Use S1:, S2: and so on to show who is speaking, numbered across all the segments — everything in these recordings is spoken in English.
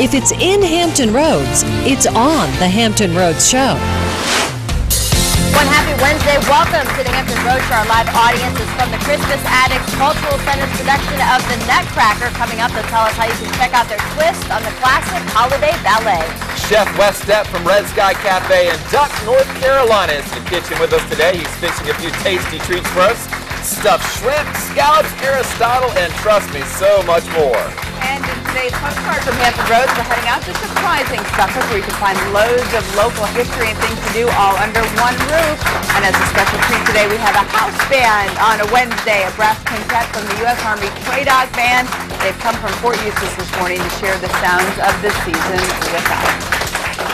S1: If it's in Hampton Roads, it's on the Hampton Roads Show.
S2: One happy Wednesday. Welcome to the Hampton Roads Show. Our live audience is from the Christmas Addicts Cultural Center's production of The Nutcracker. Coming up, they'll tell us how you can check out their twist on the classic holiday ballet. Chef Wes Stepp from Red Sky Cafe in Duck, North Carolina is in the kitchen with us today. He's fixing a few tasty treats for us. Stuffed shrimp, scallops, Aristotle, and trust me, so much more.
S3: And in today's postcard from Hampton Roads, we're heading out to surprising Suffolk, where you can find loads of local history and things to do all under one roof. And as a special treat today, we have a house band on a Wednesday, a brass quintet from the U.S. Army Toy Dog Band. They've come from Fort Eustis this morning to share the sounds of the season with us.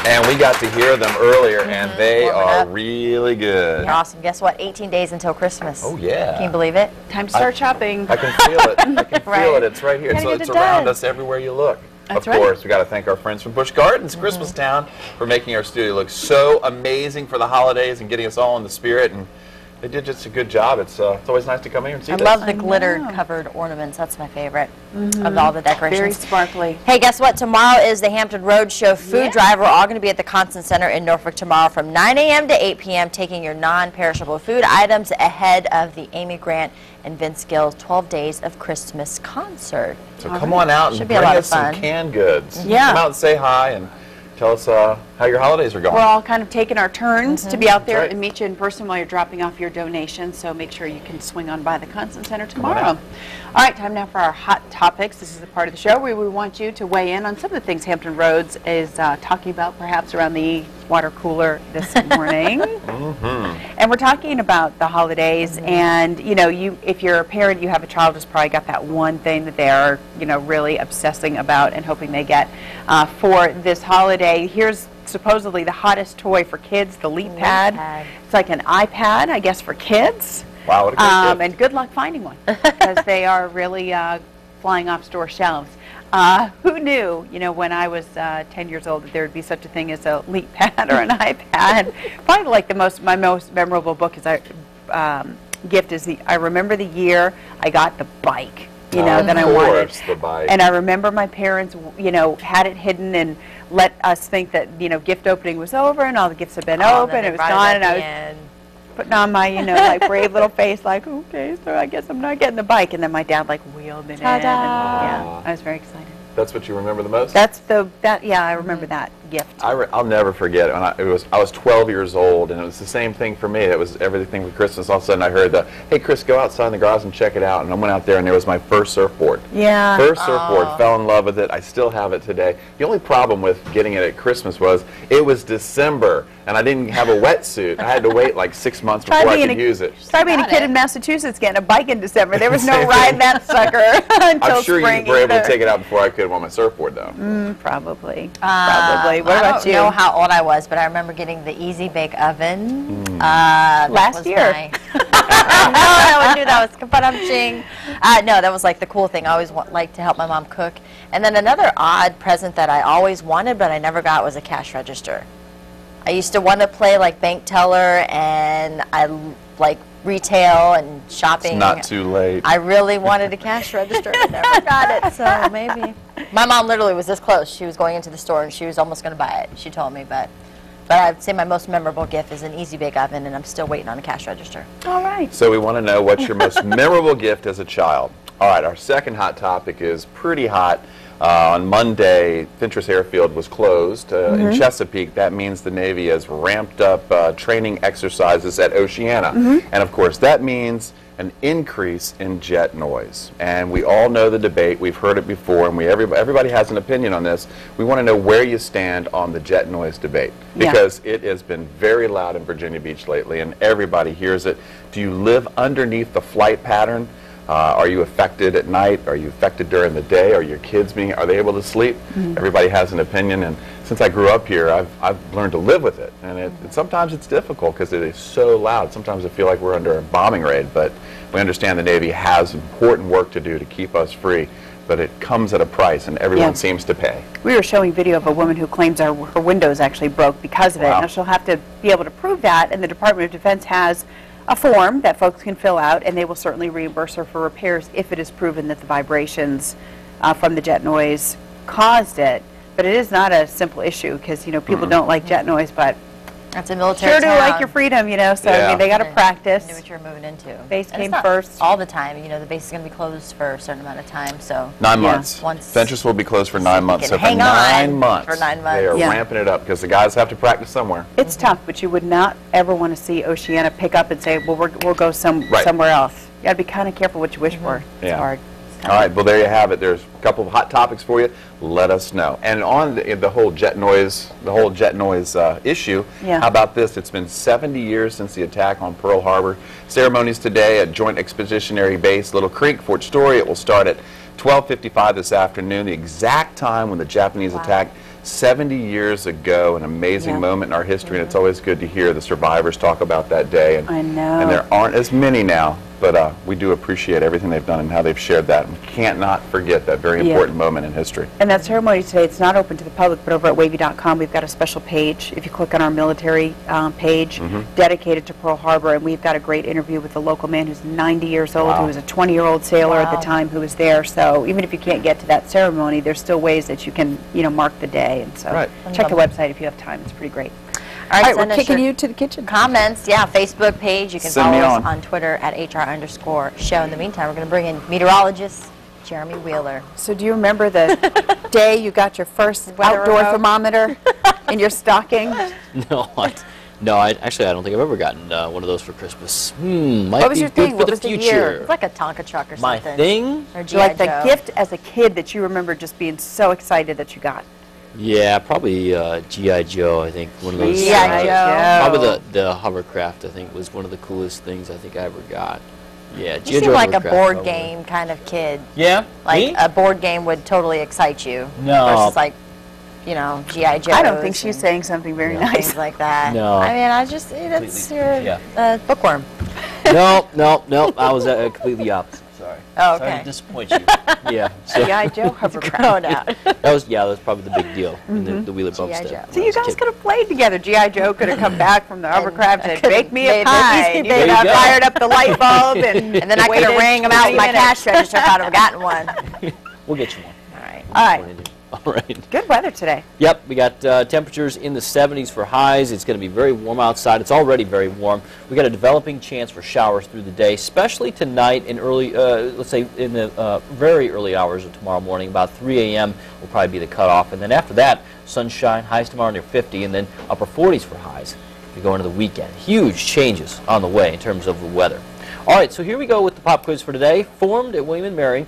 S4: And we got to hear them earlier, and they are really good.
S2: You're awesome. Guess what? 18 days until Christmas.
S4: Oh, yeah.
S2: Can you believe it?
S3: Time to start shopping.
S4: I can feel it. I can feel it. It's right here. So it's around us everywhere you look.
S3: That's
S4: of course, we got to thank our friends from Busch Gardens, Christmas Town, for making our studio look so amazing for the holidays and getting us all in the spirit. And they did just a good job. It's always nice to come here and see this.
S2: I love the glitter-covered ornaments. That's my favorite of all the decorations.
S3: Very sparkly.
S2: Hey, guess what? Tomorrow is the Hampton Roads Show food drive. We're all going to be at the Constant Center in Norfolk tomorrow from 9 a.m. to 8 p.m. taking your non-perishable food items ahead of the Amy Grant and Vince Gill's 12 Days of Christmas concert.
S4: So come on out and bring us some canned goods.
S2: Yeah.
S4: Come out and say hi and tell us how your holidays are going.
S3: We're all kind of taking our turns to be out there and meet you in person while you're dropping off your donations, so make sure you can swing on by the Constant Center tomorrow. All right, time now for our hot topics. This is the part of the show where we want you to weigh in on some of the things Hampton Roads is talking about, perhaps around the water cooler this morning. And we're talking about the holidays, and you know, if you're a parent, you have a child who's probably got that one thing that they are, you know, really obsessing about and hoping they get for this holiday. Here's supposedly the hottest toy for kids, the Leap Pad. It's like an iPad, I guess, for kids.
S4: Wow, what a great gift.
S3: And good luck finding one, because they are really flying off store shelves. Who knew, you know, when I was 10 years old, that there would be such a thing as a Leap Pad or an iPad. Probably like my most memorable book is gift is I remember the year I got the bike. You know, that I wanted.
S4: The bike.
S3: And I remember my parents, you know, had it hidden and let us think that, you know, gift opening was over and all the gifts had been open, it was gone, and I was putting on my, you know, like brave little face, like, okay, so I guess I'm not getting the bike. And then my dad like wheeled it in, and yeah, I was very excited.
S4: That's what you remember the most?
S3: That's yeah, I remember that gift.
S4: I'll never forget it. When I was 12 years old, and it was the same thing for me. It was everything for Christmas. All of a sudden, I heard hey, Chris, go outside in the garage and check it out. And I went out there, and there was my first surfboard.
S3: Yeah.
S4: First surfboard. Fell in love with it. I still have it today. The only problem with getting it at Christmas was it was December, and I didn't have a wetsuit. I had to wait like 6 months before I could use it.
S3: Try being a kid in Massachusetts getting a bike in December. There was no riding that sucker until
S4: I'm sure
S3: spring
S4: you were able to take it out before I could on my surfboard, though.
S3: Probably. Probably. What about you?
S2: I don't know how old I was, but I remember getting the Easy Bake Oven.
S3: Last year.
S2: No, I knew that was ka-ba-dum-ching. No, that was like the cool thing. I always liked to help my mom cook. And then another odd present that I always wanted, but I never got, was a cash register. I used to want to play like bank teller, and I like retail and shopping.
S4: It's not too late.
S2: I really wanted a cash register. I never got it, so maybe. My mom literally was this close. She was going into the store, and she was almost going to buy it. She told me, but I'd say my most memorable gift is an Easy Bake Oven, and I'm still waiting on a cash register.
S3: All right.
S4: So we want to know what's your most memorable gift as a child. All right, our second hot topic is pretty hot. On Monday, Fentress Airfield was closed in Chesapeake. That means the Navy has ramped up training exercises at Oceana. And of course, that means an increase in jet noise. And we all know the debate. We've heard it before, and everybody has an opinion on this. We want to know where you stand on the jet noise debate, because it has been very loud in Virginia Beach lately, and everybody hears it. Do you live underneath the flight pattern? Are you affected at night? Are you affected during the day? Are your kids are they able to sleep? Everybody has an opinion, and since I grew up here, I've learned to live with it. And sometimes it's difficult because it is so loud. Sometimes I feel like we're under a bombing raid, but we understand the Navy has important work to do to keep us free, but it comes at a price, and everyone seems to pay.
S3: We were showing video of a woman who claims her windows actually broke because of it. Now she'll have to be able to prove that, and the Department of Defense has a form that folks can fill out, and they will certainly reimburse her for repairs if it is proven that the vibrations from the jet noise caused it. But it is not a simple issue because, people don't like jet noise, but
S2: That's a military
S3: sure do
S2: town.
S3: like your freedom, so I
S4: Yeah.
S3: mean, they got to practice.
S2: Knew what you were moving into.
S3: Base
S2: And
S3: came
S2: it's not
S3: first.
S2: all the time. The base is going to be closed for a certain amount of time, so.
S4: 9
S3: Yeah.
S4: months.
S2: Once-
S4: Ventress will be closed for 9 months.
S2: can
S4: So for
S2: hang
S4: 9
S2: on
S4: months.
S2: for 9
S4: They are
S2: months.
S3: Yeah.
S4: ramping it up because the guys have to practice somewhere.
S3: It's tough, but you would not ever want to see Oceana pick up and say, well, we'll go
S4: Right.
S3: somewhere else. You got to be kind of careful what you wish for. It's
S4: Yeah.
S3: hard.
S4: All right, well, there you have it. There's a couple of hot topics for you. Let us know. And on the whole jet noise, issue,
S3: Yeah.
S4: how about this? It's been 70 years since the attack on Pearl Harbor. Ceremonies today at Joint Expeditionary Base Little Creek, Fort Story. It will start at 12:55 this afternoon, the exact time when the Japanese attacked 70 years ago. An amazing
S3: Yeah.
S4: moment in our history, and it's always good to hear the survivors talk about that day. And,
S3: I know.
S4: And there aren't as many now, but we do appreciate everything they've done and how they've shared that. We can't not forget that very
S3: Yeah.
S4: important moment in history.
S3: And that ceremony today, it's not open to the public, but over at wavy.com, we've got a special page. If you click on our military page, dedicated to Pearl Harbor, and we've got a great interview with a local man who's 90 years old,
S4: Wow.
S3: who was a 20-year-old sailor at
S2: Wow.
S3: the time who was there. So even if you can't get to that ceremony, there's still ways that you can, mark the day. And so
S4: Right.
S3: check the website if you have time. It's pretty great.
S2: All
S3: All right,
S2: send
S3: we're
S2: us
S3: kicking
S2: your
S3: you to the kitchen.
S2: comments, Facebook page. You can
S4: Send
S2: follow
S4: me
S2: us
S4: on.
S2: on Twitter at HR_show. In the meantime, we're going to bring in meteorologist Jeremy Wheeler.
S3: So do you remember the day you got your first
S2: Weather
S3: outdoor
S2: remote?
S3: thermometer in your stocking?
S5: No, I don't think I've ever gotten one of those for Christmas. Might
S3: What was
S5: be
S3: your
S5: good
S3: thing?
S5: for
S3: What
S5: the
S3: was the
S5: future.
S3: year?
S2: It's like a Tonka truck or
S5: My
S2: something.
S5: thing?
S2: Or G.I.
S3: Like the
S2: Joe.
S3: gift as a kid that you remember just being so excited that you got.
S5: Yeah, probably G.I. Joe. I think one of those.
S2: G.I. Joe.
S5: Probably the hovercraft. I think was one of the coolest things I think I ever got. Yeah,
S2: You
S5: G.I.
S2: seem
S5: Joe
S2: like a
S5: hovercraft,
S2: board
S5: probably.
S2: game kind of kid.
S5: Yeah,
S2: Like
S5: me?
S2: a board game would totally excite you.
S5: No.
S2: Versus like, G.I. Joe.
S3: I don't think she's saying something very nice.
S2: Things like that.
S5: No.
S2: I mean, that's
S5: Completely,
S2: your bookworm.
S5: No. I was completely opposite. Sorry.
S2: Oh,
S5: Sorry
S2: okay.
S5: to disappoint you. Yeah. So
S3: G.I. Joe hovercraft.
S2: Thrown out.
S5: that was probably the big deal in the Wheeler Bump
S2: G.I.
S5: Step.
S2: Joe.
S5: when
S3: So
S5: I
S3: you
S5: was a
S3: guys
S5: kid.
S3: could have played together. G.I. Joe could have come back from the hovercraft and said, bake me a
S2: made-
S3: pie.
S2: made-
S3: And you
S2: there
S3: could
S5: you
S3: have
S5: go.
S3: fired up the light bulb and
S2: And then I could have
S3: waited
S2: rang them out
S3: 20
S2: with my
S3: minutes.
S2: cash register if I'd have gotten one.
S5: We'll get you one.
S2: All right.
S3: All right.
S5: All right.
S3: Good weather today.
S5: Yep, we got temperatures in the 70s for highs. It's going to be very warm outside. It's already very warm. We got a developing chance for showers through the day, especially tonight and early, let's say in the very early hours of tomorrow morning. About 3 a.m. will probably be the cutoff. And then after that, sunshine, highs tomorrow near 50, and then upper 40s for highs. We go into the weekend. Huge changes on the way in terms of the weather. All right, so here we go with the pop quiz for today. Formed at William & Mary.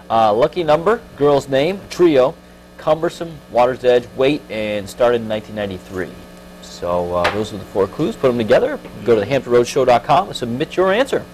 S5: Lucky number, girl's name, trio. Cumbersome, Water's Edge, weight, and started in 1993. So those are the 4 clues. Put them together. Go to thehamptonroadshow.com and submit your answer.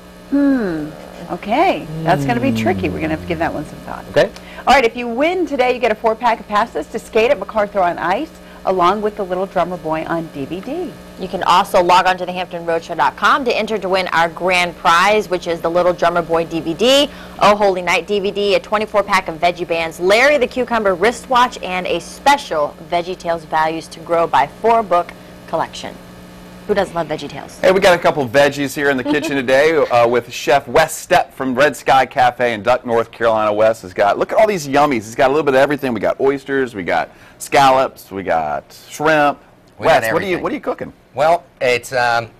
S3: Okay, that's going to be tricky. We're going to have to give that one some thought.
S5: Okay?
S3: All right, if you win today, you get a 4-pack of passes to skate at MacArthur on Ice, along with The Little Drummer Boy on DVD.
S2: You can also log on to thehamptonroadshow.com to enter to win our grand prize, which is the Little Drummer Boy DVD, Oh Holy Night DVD, a 24-pack of Veggie Bands, Larry the Cucumber wristwatch, and a special VeggieTales Values to Grow by 4-book collection. Who doesn't love VeggieTales?
S4: Hey, we got a couple veggies here in the kitchen today with Chef Wes Stepp from Red Sky Cafe in Duck, North Carolina. Wes has got, look at all these yummies. He's got a little bit of everything. We got oysters, we got scallops, we got shrimp.
S6: We got
S4: Wes, what are
S6: everything.
S4: you cooking?
S6: Well, it's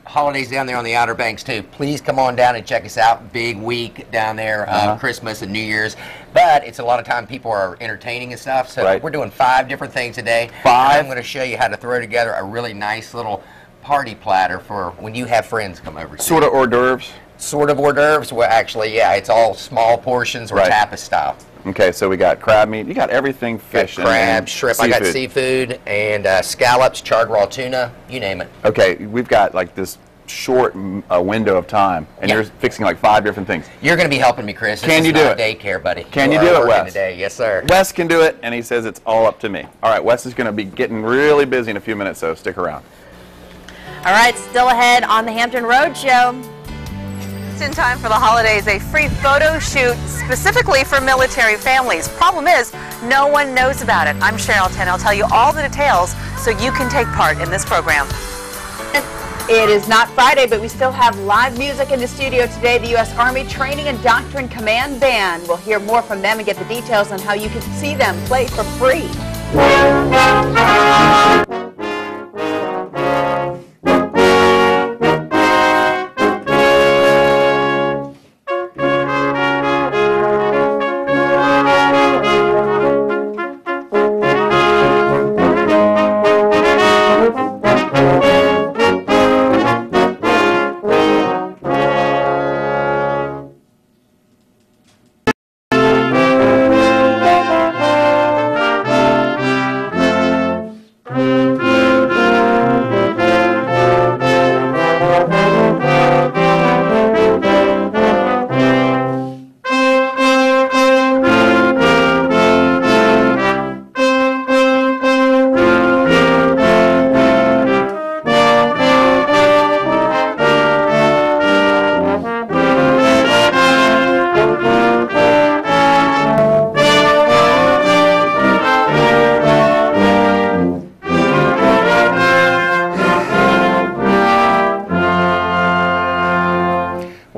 S6: holidays down there on the Outer Banks, too. Please come on down and check us out. Big week down there, Christmas and New Year's. But it's a lot of time people are entertaining and stuff, so
S4: Right.
S6: we're doing 5 different things today.
S4: 5?
S6: And I'm going to show you how to throw together a really nice little party platter for when you have friends come over.
S4: Sort of hors d'oeuvres.
S6: Sort of hors d'oeuvres. Well, actually, yeah, it's all small portions or
S4: Right.
S6: tapas style.
S4: Okay, so we got crab meat. You got everything fish.
S6: Got crab,
S4: and
S6: shrimp. I got seafood and scallops, charred raw tuna, you name it.
S4: Okay, we've got like this short window of time, and
S6: Yeah.
S4: you're fixing like 5 different things.
S6: You're going to be helping me, Chris. This
S4: Can
S6: is
S4: you do
S6: not
S4: it?
S6: Daycare, buddy.
S4: Can you
S6: are
S4: do it,
S6: working
S4: Wes?
S6: Today. Yes, sir.
S4: Wes can do it, and he says it's all up to me. All right, Wes is going to be getting really busy in a few minutes, so stick around.
S2: All right, still ahead on the Hampton Road Show.
S7: Just in time for the holidays, a free photo shoot specifically for military families. Problem is, no one knows about it. I'm Cheryl Ten. I'll tell you all the details so you can take part in this program.
S3: It is not Friday, but we still have live music in the studio today. The U.S. Army Training and Doctrine Command Band. We'll hear more from them and get the details on how you can see them play for free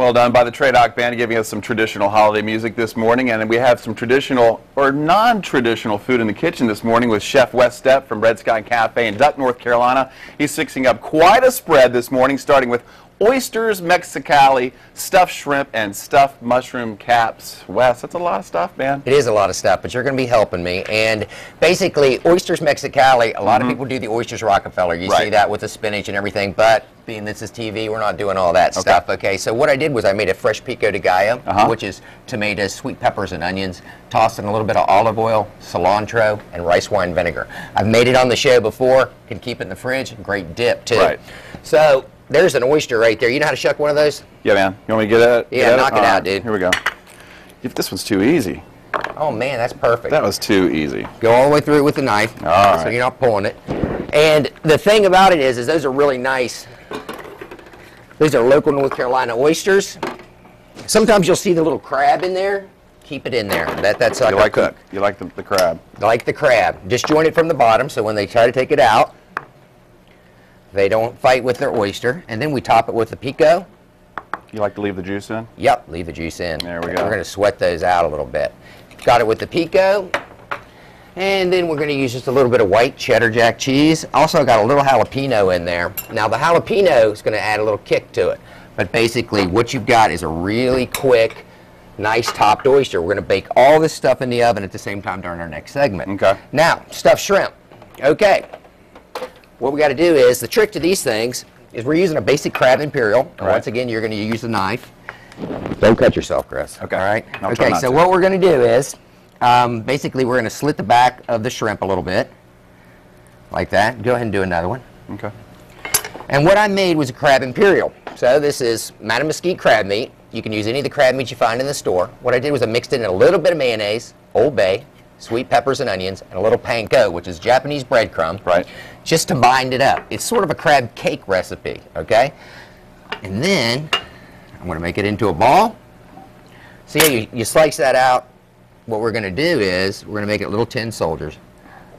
S4: Well done by the Tradoc Band, giving us some traditional holiday music this morning. And we have some traditional or non-traditional food in the kitchen this morning with Chef Wes Stepp from Red Sky Cafe in Duck, North Carolina. He's fixing up quite a spread this morning, starting with oysters, Mexicali, stuffed shrimp, and stuffed mushroom caps. Wes, that's a lot of stuff, man.
S6: It is a lot of stuff, but you're going to be helping me. And basically, oysters Mexicali, a lot of people do the oysters Rockefeller. You see that with the spinach and everything, but being this is TV, we're not doing all that stuff. Okay, so what I did was I made a fresh pico de gallo, which is tomatoes, sweet peppers, and onions, tossed in a little bit of olive oil, cilantro, and rice wine vinegar. I've made it on the show before, can keep it in the fridge, great dip too.
S4: Right.
S6: So there's an oyster right there. You know how to shuck one of those?
S4: Yeah, man. You want me to get it?
S6: Yeah, knock it out, dude.
S4: Here we go. If this one's too easy.
S6: Oh man, that's perfect.
S4: That was too easy.
S6: Go all the way through it with the knife, so you're not pulling it. And the thing about it is those are really nice. These are local North Carolina oysters. Sometimes you'll see the little crab in there. Keep it in there. That's like
S4: you like cook. You like the crab.
S6: I like the crab. Disjoint it from the bottom so when they try to take it out, they don't fight with their oyster. And then we top it with the pico.
S4: You like to leave the juice in?
S6: Yep, leave the juice in.
S4: There we go.
S6: We're going to sweat those out a little bit. Got it with the pico. And then we're going to use just a little bit of white cheddar jack cheese. Also got a little jalapeno in there. Now the jalapeno is going to add a little kick to it. But basically what you've got is a really quick, nice topped oyster. We're going to bake all this stuff in the oven at the same time during our next segment.
S4: Okay.
S6: Now, stuffed shrimp. Okay. What we got to do is, the trick to these things is we're using a basic crab imperial. And once again, you're going to use a knife. Don't cut yourself, Chris.
S4: Okay.
S6: All right?
S4: Okay,
S6: so what we're going to do is, basically we're going to slit the back of the shrimp a little bit. Like that. Go ahead and do another one.
S4: Okay.
S6: And what I made was a crab imperial. So this is Madame Mesquite crab meat. You can use any of the crab meat you find in the store. What I did was I mixed it in a little bit of mayonnaise, Old Bay, sweet peppers and onions, and a little panko, which is Japanese breadcrumb.
S4: Right.
S6: Just to bind it up. It's sort of a crab cake recipe, okay? And then I'm going to make it into a ball. See how you slice that out? What we're going to do is we're going to make it little tin soldiers.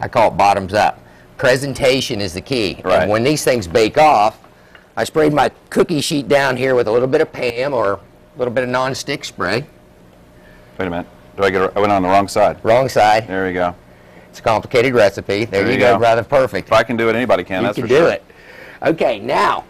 S6: I call it bottoms up. Presentation is the key.
S4: Right.
S6: And when these things bake off, I sprayed my cookie sheet down here with a little bit of Pam or a little bit of non-stick spray.
S4: Wait a minute. I went on the wrong side.
S6: Wrong side.
S4: There we go.
S6: It's a complicated recipe. There you go. Rather perfect.
S4: If I can do it, anybody can.
S6: You
S4: that's
S6: can
S4: for
S6: do
S4: sure.
S6: it. Okay, now,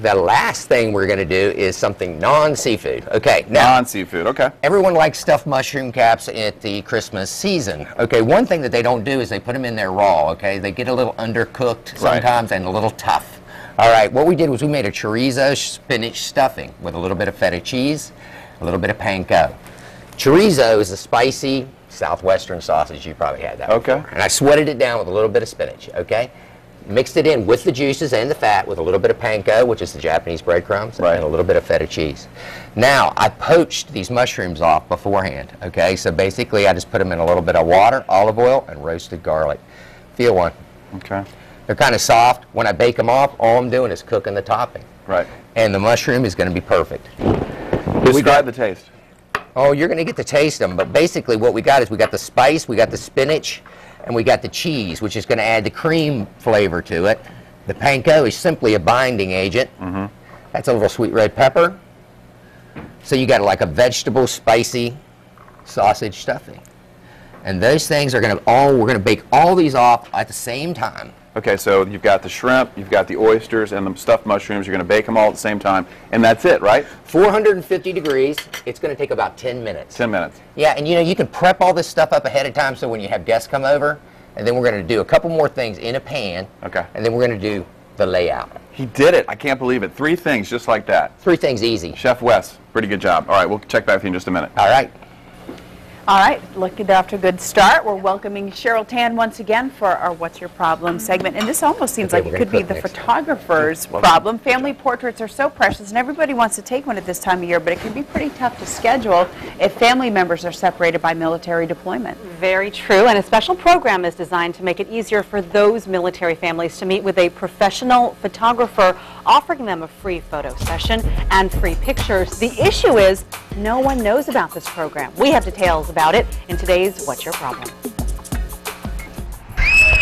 S6: the last thing we're going to do is something non-seafood. Okay, now.
S4: Non-seafood, okay.
S6: Everyone likes stuffed mushroom caps at the Christmas season. Okay, one thing that they don't do is they put them in there raw, okay? They get a little undercooked sometimes and a little tough. All right, what we did was we made a chorizo spinach stuffing with a little bit of feta cheese, a little bit of panko. Chorizo is a spicy southwestern sausage. You probably had that before. And I sweated it down with a little bit of spinach, okay? Mixed it in with the juices and the fat with a little bit of panko, which is the Japanese breadcrumbs, and a little bit of feta cheese. Now, I poached these mushrooms off beforehand, okay? So basically, I just put them in a little bit of water, olive oil, and roasted garlic. Feel one.
S4: Okay.
S6: They're kind of soft. When I bake them off, all I'm doing is cooking the topping.
S4: Right.
S6: And the mushroom is going to be perfect.
S4: Describe the taste.
S6: Oh, you're going to get to taste them, but basically what we got is we got the spice, we got the spinach, and we got the cheese, which is going to add the cream flavor to it. The panko is simply a binding agent. That's a little sweet red pepper. So you got like a vegetable, spicy sausage stuffing. And those things are going to we're going to bake all these off at the same time.
S4: Okay, so you've got the shrimp, you've got the oysters, and the stuffed mushrooms. You're going to bake them all at the same time, and that's it, right?
S6: 450 degrees. It's going to take about 10 minutes.
S4: 10 minutes.
S6: Yeah, and you know, you can prep all this stuff up ahead of time so when you have guests come over, and then we're going to do a couple more things in a pan. Okay. And then we're going to do the layout.
S4: He did it. I can't believe it. 3 things just like that.
S6: 3 things easy.
S4: Chef Wes, pretty good job. All right, we'll check back with you in just a minute.
S6: All right.
S3: All right, looking off to a good start. We're welcoming Cheryl Tan once again for our What's Your Problem segment. And this almost seems like it could be the photographer's problem. Family portraits are so precious, and everybody wants to take one at this time of year, but it can be pretty tough to schedule if family members are separated by military deployment.
S8: Very true, and a special program is designed to make it easier for those military families to meet with a professional photographer, offering them a free photo session and free pictures. The issue is no one knows about this program. We have details about it in today's What's Your Problem?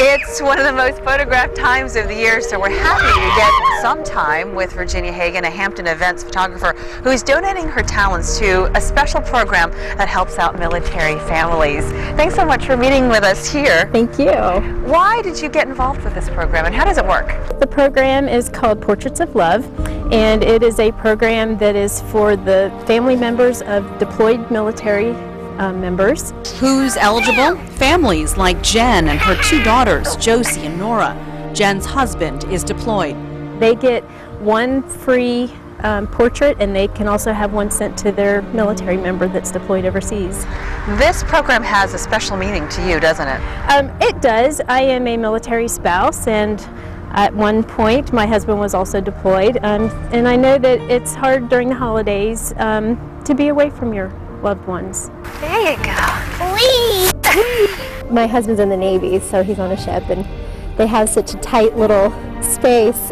S7: It's one of the most photographed times of the year, so we're happy to get some time with Virginia Hagan, a Hampton events photographer who is donating her talents to a special program that helps out military families. Thanks so much for meeting with us here.
S9: Thank you.
S7: Why did you get involved with this program, and how does it work?
S9: The program is called Portraits of Love, and it is a program that is for the family members of deployed military members.
S10: Who's eligible? Families like Jen and her 2 daughters, Josie and Nora. Jen's husband is deployed.
S9: They get 1 free portrait, and they can also have 1 sent to their military member that's deployed overseas.
S7: This program has a special meaning to you, doesn't it?
S9: It does. I am a military spouse, and at one point my husband was also deployed, and I know that it's hard during the holidays to be away from your loved ones.
S7: There you go.
S11: My husband's in the Navy, so he's on a ship, and they have such a tight little space.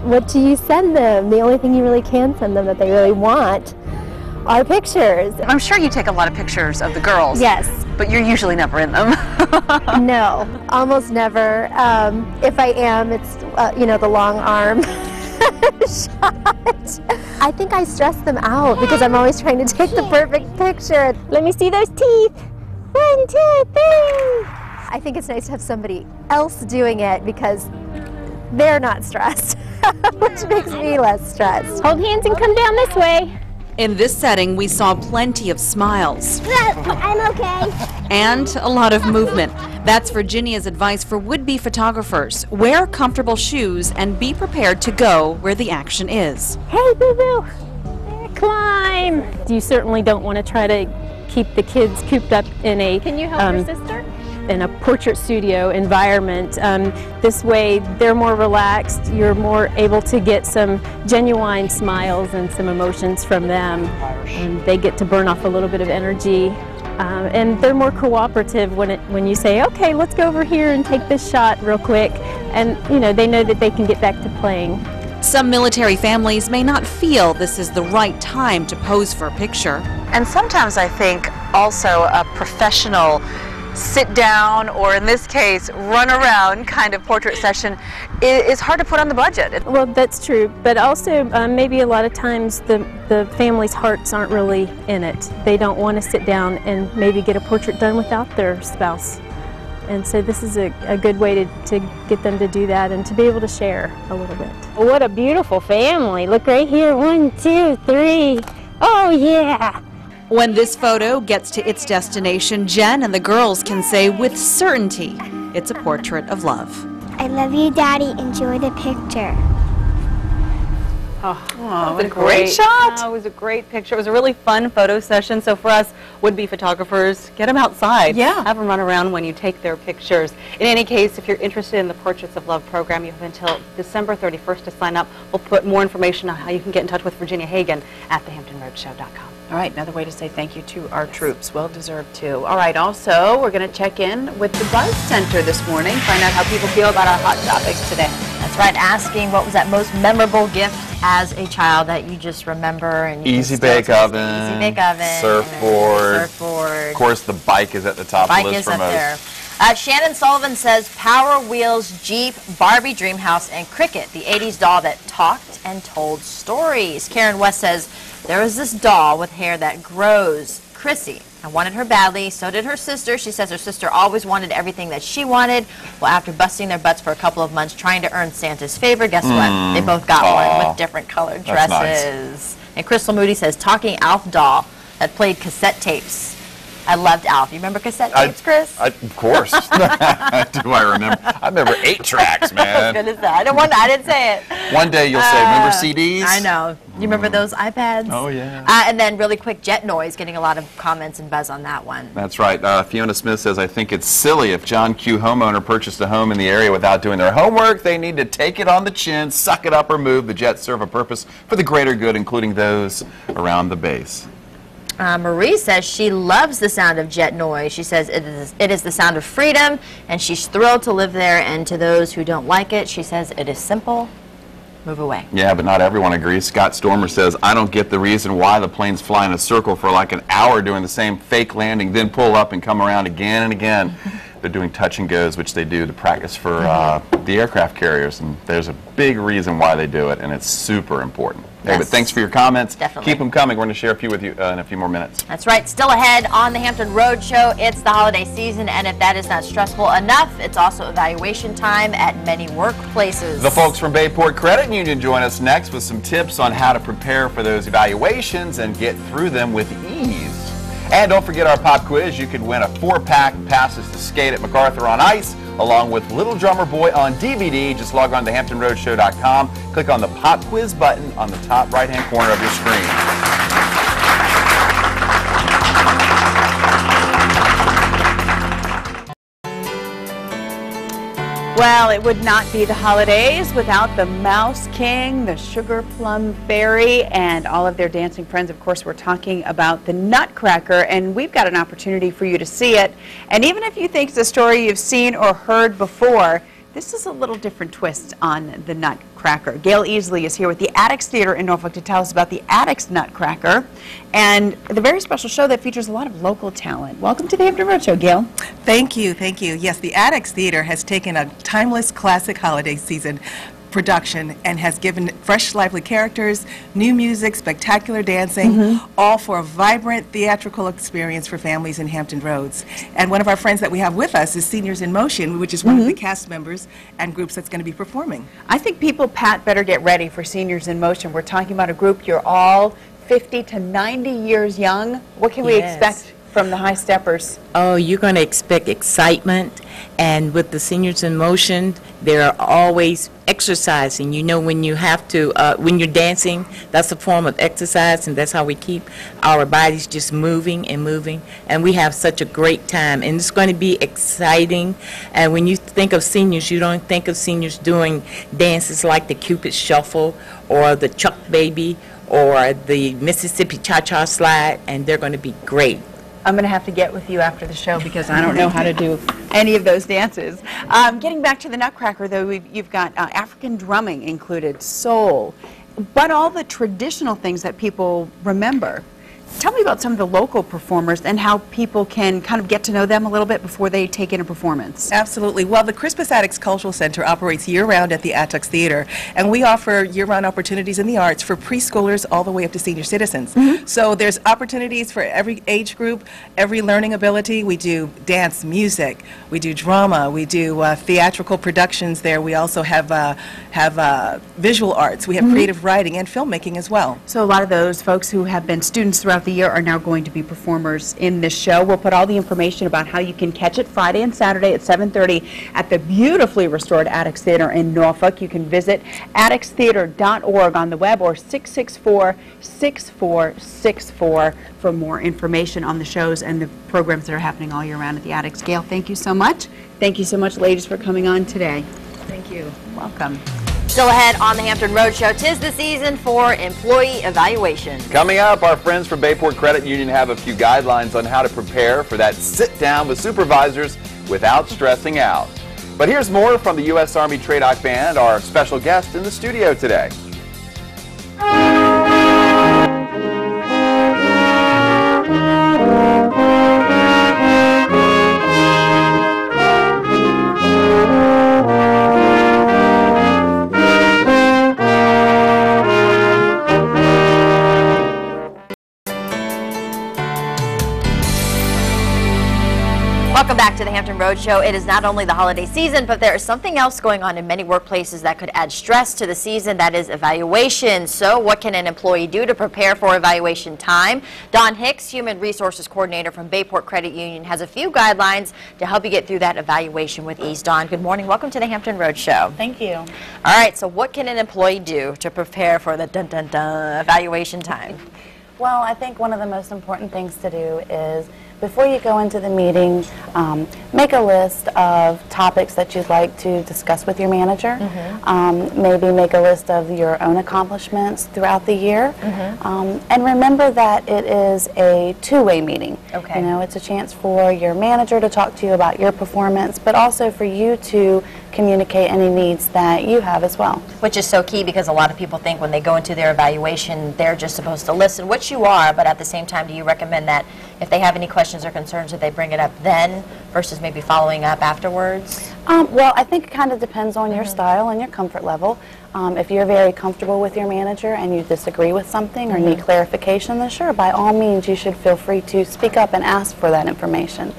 S11: What do you send them? The only thing you really can send them that they really want are pictures.
S7: I'm sure you take a lot of pictures of the girls.
S11: Yes.
S7: But you're usually never in them.
S11: No, almost never. If I am, it's, you know, the long arm shot. I think I stress them out because I'm always trying to take the perfect picture. Let me see those teeth. 1, 2, 3. I think it's nice to have somebody else doing it because they're not stressed, which makes me less stressed. Hold hands and come down this way.
S10: In this setting, we saw plenty of smiles.
S11: I'm okay.
S10: And a lot of movement. That's Virginia's advice for would-be photographers. Wear comfortable shoes and be prepared to go where the action is.
S9: Hey, boo-boo, climb. You certainly don't want to try to keep the kids cooped up in a
S11: Can you help your sister?
S9: In a portrait studio environment. This way they're more relaxed, you're more able to get some genuine smiles and some emotions from them, and they get to burn off a little bit of energy, and they're more cooperative when you say, okay, let's go over here and take this shot real quick, and you know, they know that they can get back to playing.
S10: Some military families may not feel this is the right time to pose for a picture.
S7: And sometimes I think also a professional sit down, or in this case, run around kind of portrait session is hard to put on the budget.
S9: Well, that's true, but also maybe a lot of times the family's hearts aren't really in it. They don't want to sit down and maybe get a portrait done without their spouse. And so this is a good way to get them to do that and to be able to share a little bit.
S11: What a beautiful family. Look right here, 1, 2, 3. Oh yeah.
S10: When this photo gets to its destination, Jen and the girls can say with certainty it's a portrait of love.
S11: I love you, Daddy. Enjoy the picture.
S8: Oh,
S3: what a great shot.
S8: It was a great picture. It was a really fun photo session. So for us would-be photographers, get them outside.
S3: Yeah.
S8: Have them run around when you take their pictures. In any case, if you're interested in the Portraits of Love program, you have until December 31st to sign up. We'll put more information on how you can get in touch with Virginia Hagan at thehamptonroadshow.com.
S3: All right, another way to say thank you to our troops. Well deserved too. All right, also we're going to check in with the Buzz Center this morning, find out how people feel about our hot topics today.
S2: That's right, asking what was that most memorable gift as a child that you just remember. And you
S4: Easy bake oven.
S2: Easy bake oven.
S4: Surfboard.
S2: Surfboard.
S4: Of course, the bike is at the top of the list for most.
S2: Bike is up there. Shannon Sullivan says Power Wheels, Jeep, Barbie Dreamhouse, and Cricket, the 80s doll that talked and told stories. Karen West says there was this doll with hair that grows. Chrissy I wanted her badly. So did her sister. She says her sister always wanted everything that she wanted. Well, after busting their butts for a couple of months trying to earn Santa's favor, guess what? They both got one with different colored dresses.
S4: Nice.
S2: And Crystal Moody says, talking Alf doll that played cassette tapes. I loved Alf. You remember cassette tapes, Chris?
S4: Of course. Do I remember? I remember 8 tracks, man.
S2: I was going to say. I didn't say it.
S4: One day you'll say, remember CDs?
S2: I know. You remember those iPads?
S4: Oh, yeah.
S2: And then really quick, jet noise, getting a lot of comments and buzz on that one.
S4: That's right. Fiona Smith says, I think it's silly if John Q. homeowner purchased a home in the area without doing their homework. They need to take it on the chin, suck it up or move. The jets serve a purpose for the greater good, including those around the base.
S2: Marie says she loves the sound of jet noise. She says it is the sound of freedom, and she's thrilled to live there. And to those who don't like it, she says it is simple. Move away.
S4: Yeah, but not everyone agrees. Scott Stormer says, I don't get the reason why the planes fly in a circle for like an hour doing the same fake landing, then pull up and come around again and again. They're doing touch and goes, which they do to practice for the aircraft carriers, and there's a big reason why they do it, and it's super important. Hey, but thanks for your comments.
S2: Definitely.
S4: Keep them coming. We're going to share a few with you in a few more minutes.
S2: That's right. Still ahead on the Hampton Road Show. It's the holiday season, and if that is not stressful enough, it's also evaluation time at many workplaces.
S4: The folks from Bayport Credit Union join us next with some tips on how to prepare for those evaluations and get through them with ease. And don't forget our pop quiz. You could win a 4-pack of passes to skate at MacArthur on Ice, along with Little Drummer Boy on DVD. Just log on to HamptonRoadshow.com. Click on the pop quiz button on the top right-hand corner of your screen.
S3: Well, it would not be the holidays without the Mouse King, the Sugar Plum Fairy, and all of their dancing friends. Of course, we're talking about the Nutcracker, and we've got an opportunity for you to see it. And even if you think it's a story you've seen or heard before, this is a little different twist on the Nutcracker. Gail Easley is here with the Addicts Theater in Norfolk to tell us about the Addicts Nutcracker and the very special show that features a lot of local talent. Welcome to the Hampton Road Show, Gail.
S12: Thank you, thank you. Yes, the Addicts Theater has taken a timeless classic holiday season production and has given fresh, lively characters, new music, spectacular dancing, all for a vibrant theatrical experience for families in Hampton Roads. And one of our friends that we have with us is Seniors in Motion, which is one of the cast members and groups that's going to be performing.
S3: I think people, Pat, better get ready for Seniors in Motion. We're talking about a group, you're all 50 to 90 years young. What can we expect from the High Steppers?
S13: Oh, you're going to expect excitement, and with the Seniors in Motion, they're always exercising. You know, when you have to, when you're dancing, that's a form of exercise, and that's how we keep our bodies just moving and moving, and we have such a great time, and it's going to be exciting. And when you think of seniors, you don't think of seniors doing dances like the Cupid Shuffle or the Chuck Baby or the Mississippi Cha-Cha Slide, and they're going to be great.
S3: I'm going to have to get with you after the show because I don't know how to do any of those dances. Getting back to the Nutcracker, though, you've got African drumming included, soul, but all the traditional things that people remember. Tell me about some of the local performers and how people can kind of get to know them a little bit before they take in a performance.
S12: Absolutely. Well, the Crispus Attucks Cultural Center operates year-round at the Attucks Theater, and we offer year-round opportunities in the arts for preschoolers all the way up to senior citizens. So there's opportunities for every age group, every learning ability. We do dance, music, we do drama, we do theatrical productions there. We also have visual arts. We have creative writing and filmmaking as well.
S3: So a lot of those folks who have been students throughout the year are now going to be performers in this show. We'll put all the information about how you can catch it Friday and Saturday at 7:30 at the beautifully restored Addicts Theater in Norfolk. You can visit addictstheater.org on the web or 664-6464 for more information on the shows and the programs that are happening all year round at the Addicts. Gail, thank you so much. Thank you so much, ladies, for coming on today.
S12: Thank you.
S3: Welcome.
S2: Still ahead on the Hampton Road Show, 'tis the season for employee evaluation.
S4: Coming up, our friends from Bayport Credit Union have a few guidelines on how to prepare for that sit-down with supervisors without stressing out. But here's more from the U.S. Army TRADOC Band, our special guest in the studio today.
S2: Welcome back to the Hampton Road Show. It is not only the holiday season, but there is something else going on in many workplaces that could add stress to the season. That is evaluation. So what can an employee do to prepare for evaluation time? Don Hicks, Human Resources Coordinator from Bayport Credit Union, has a few guidelines to help you get through that evaluation with ease. Don, good morning. Welcome to the Hampton Road Show.
S14: Thank you.
S2: All right, so what can an employee do to prepare for the evaluation time?
S14: Well, I think one of the most important things to do is before you go into the meeting, make a list of topics that you'd like to discuss with your manager. Maybe make a list of your own accomplishments throughout the year. And remember that it is a two-way meeting.
S2: Okay.
S14: You know, it's a chance for your manager to talk to you about your performance, but also for you to communicate any needs that you have as well.
S2: Which is so key because a lot of people think when they go into their evaluation, they're just supposed to listen, which you are, but at the same time, do you recommend that if they have any questions or concerns that they bring it up then versus maybe following up afterwards?
S14: Well, I think it kind of depends on your style and your comfort level. If you're very comfortable with your manager and you disagree with something or need clarification, then sure, by all means, you should feel free to speak up and ask for that information.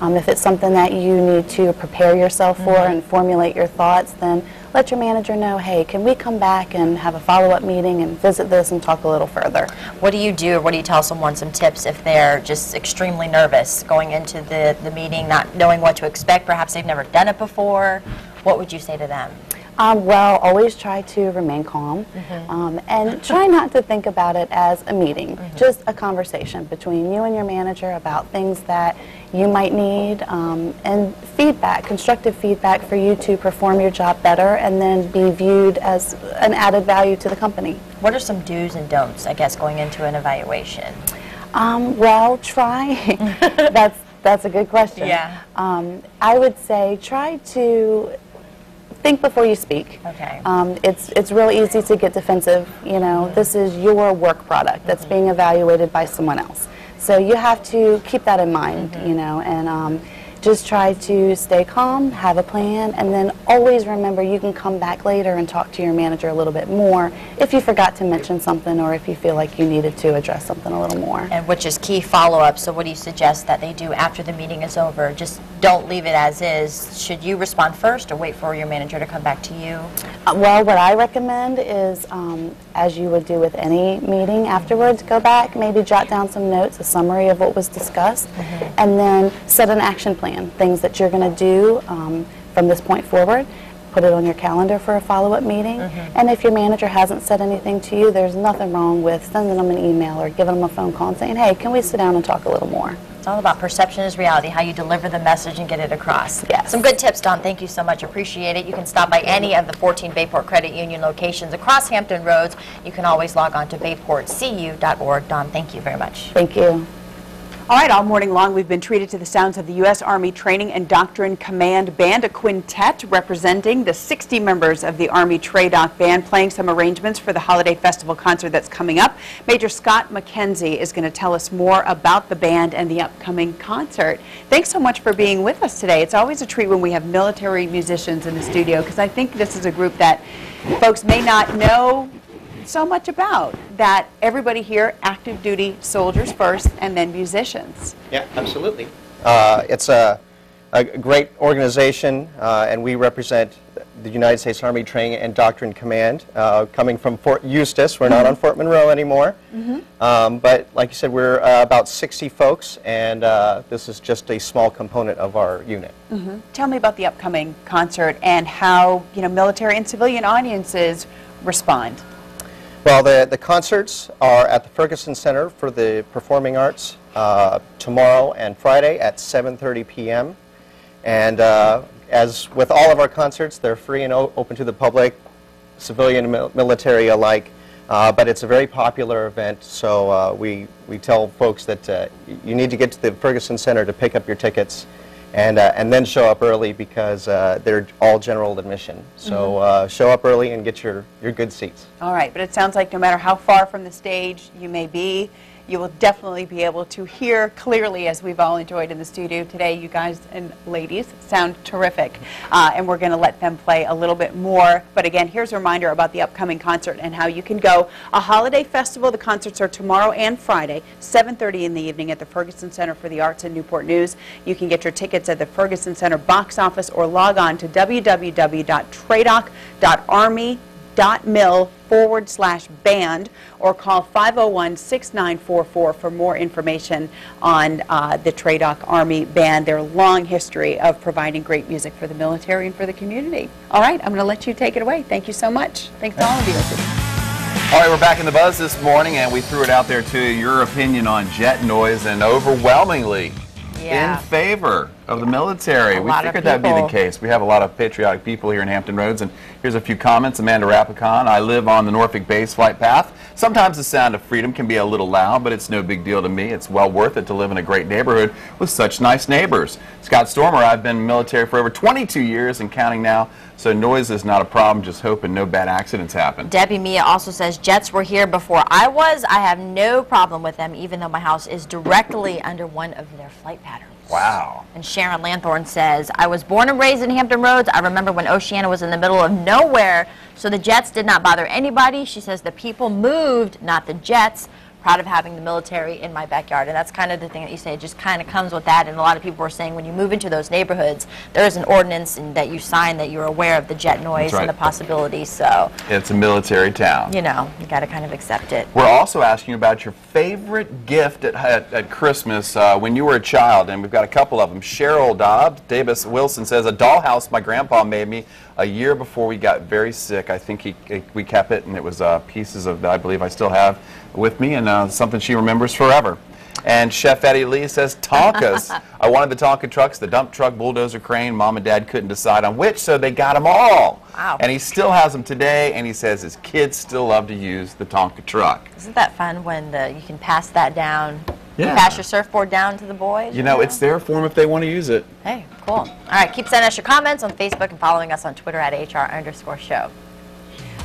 S14: If it's something that you need to prepare yourself for and formulate your thoughts, then let your manager know, hey, can we come back and have a follow-up meeting and visit this and talk a little further?
S2: What do you do, or what do you tell someone, some tips if they're just extremely nervous going into the meeting, not knowing what to expect, perhaps they've never done it before? What would you say to them?
S14: Well, always try to remain calm and try not to think about it as a meeting, just a conversation between you and your manager about things that you might need and feedback, constructive feedback for you to perform your job better and then be viewed as an added value to the company.
S2: What are some do's and don'ts, I guess, going into an evaluation?
S14: Well, try. That's a good question.
S2: Yeah.
S14: I would say try to think before you speak.
S2: Okay.
S14: It's real easy to get defensive. You know, this is your work product that's being evaluated by someone else. So you have to keep that in mind, you know, and just try to stay calm, have a plan, and then always remember you can come back later and talk to your manager a little bit more if you forgot to mention something or if you feel like you needed to address something a little more.
S2: And which is key follow-up. So what do you suggest that they do after the meeting is over? Just don't leave it as is. Should you respond first or wait for your manager to come back to you?
S14: Well, what I recommend is, as you would do with any meeting afterwards, go back, maybe jot down some notes, a summary of what was discussed, and then set an action plan, things that you're going to do from this point forward. Put it on your calendar for a follow-up meeting. And if your manager hasn't said anything to you, there's nothing wrong with sending them an email or giving them a phone call and saying, hey, can we sit down and talk a little more?
S2: It's all about perception is reality, how you deliver the message and get it across.
S14: Yes.
S2: Some good tips, Don. Thank you so much. Appreciate it. You can stop by any of the 14 Bayport Credit Union locations across Hampton Roads. You can always log on to bayportcu.org. Don, thank you very much.
S14: Thank you.
S3: All right, all morning long we've been treated to the sounds of the U.S. Army Training and Doctrine Command Band, a quintet representing the 60 members of the Army TRADOC Band, playing some arrangements for the Holiday Festival concert that's coming up. Major Scott McKenzie is going to tell us more about the band and the upcoming concert. Thanks so much for being with us today. It's always a treat when we have military musicians in the studio because I think this is a group that folks may not know so much about, that everybody here, active duty soldiers first and then musicians.
S15: Yeah, absolutely. It's a great organization and we represent the United States Army Training and Doctrine Command coming from Fort Eustis. We're not on Fort Monroe anymore. But like you said, we're about 60 folks and this is just a small component of our unit.
S3: Tell me about the upcoming concert and how, you know, military and civilian audiences respond.
S15: Well, the concerts are at the Ferguson Center for the Performing Arts tomorrow and Friday at 7:30 p.m. And as with all of our concerts, they're free and open to the public, civilian and military alike. But it's a very popular event, so we tell folks that you need to get to the Ferguson Center to pick up your tickets and then show up early because they're all general admission. So show up early and get your good seats.
S3: All right, but it sounds like no matter how far from the stage you may be, You will definitely be able to hear clearly, as we've all enjoyed in the studio today. You guys and ladies sound terrific, and we're going to let them play a little bit more. But again, here's a reminder about the upcoming concert and how you can go. A holiday festival. The concerts are tomorrow and Friday, 7:30 in the evening at the Ferguson Center for the Arts in Newport News. You can get your tickets at the Ferguson Center box office or log on to www.tradoc.army.mil/band or call 501-6944 for more information on the Tradoc Army Band, their long history of providing great music for the military and for the community. All right, I'm going to let you take it away. Thank you so much. Thanks to all of you.
S4: All right, we're back in the buzz this morning, and we threw it out there to your opinion on jet noise, and overwhelmingly in favor of the military. We figured that'd be the case. We have a lot of patriotic people here in Hampton Roads, and here's a few comments. Amanda Rapicon: I live on the Norfolk base flight path. Sometimes the sound of freedom can be a little loud, but it's no big deal to me. It's well worth it to live in a great neighborhood with such nice neighbors. Scott Stormer: I've been in the military for over 22 years and counting now, so noise is not a problem, just hoping no bad accidents happen.
S2: Debbie Mia also says, jets were here before I was. I have no problem with them, even though my house is directly under one of their flight patterns.
S4: Wow.
S2: And Sharon Lanthorne says, I was born and raised in Hampton Roads. I remember when Oceana was in the middle of nowhere, so the jets did not bother anybody. She says the people moved, not the jets. Proud of having the military in my backyard. And that's kind of the thing that you say. It just kind of comes with that. And a lot of people are saying when you move into those neighborhoods, there is an ordinance that you sign that you're aware of the jet noise and the possibilities. So
S4: it's a military town.
S2: You know, you got to kind of accept it.
S4: We're also asking about your favorite gift at Christmas when you were a child, and we've got a couple of them. Cheryl Dobbs Davis Wilson says, a dollhouse my grandpa made me a year before we got very sick. I think we kept it, and it was pieces of that I believe I still have with me, and something she remembers forever. And Chef Eddie Lee says, Tonkas. I wanted the Tonka trucks, the dump truck, bulldozer, crane. Mom and Dad couldn't decide on which, so they got them all.
S2: Wow.
S4: And he still has them today, and he says his kids still love to use the Tonka truck.
S2: Isn't that fun when you can pass that down?
S4: Yeah.
S2: You pass your surfboard down to the boys?
S4: You know, it's their form if they want to use it.
S2: Hey, cool. All right, keep sending us your comments on Facebook and following us on Twitter at HR_show.